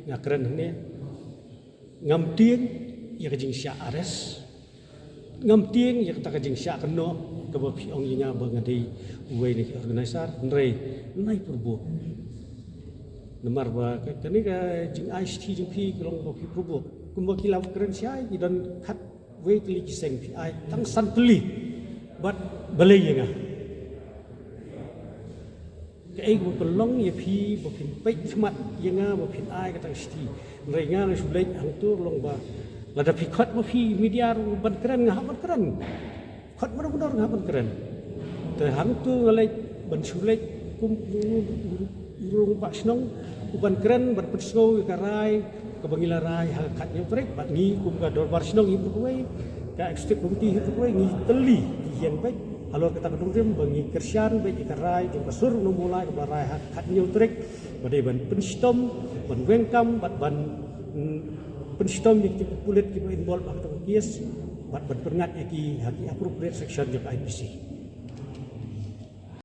ngakren ni ngam tieng ya kajing sya ares ngam tieng ya kata kajing sya keno ke bapi ong nya bangadi uwe ni organisar nrei nai purbo namar ba kani ka jing ICT jing pi kelong bapi purbo kumba kilau keren sya i dan khat we kli kiseng pi ai tang san peli bat balai ya nga cái của con long ye phi bộ phim bách mặt ye nga bộ phim ai cái tang sti ngai nga na sulai ang tu long ba la da phi khat bộ phi media ban keren nga ban keren khat mana benar nga ban keren te hang tu ngalai ban sulai kum rung pak snong ban keren ban pesno ka rai ka bangila rai hal khat nyu trek bat ngi kum ka dor bar snong i pu wei ka ekstek bukti pu wei ngi teli yang baik alor kita kedung bagi kersian bagi karai jumpa sur no mulai ke barai hat new trick badai ban penstom ban wengkam ban penstom yang kulit kita involve atau kies ban perngat aki appropriate section jok IPC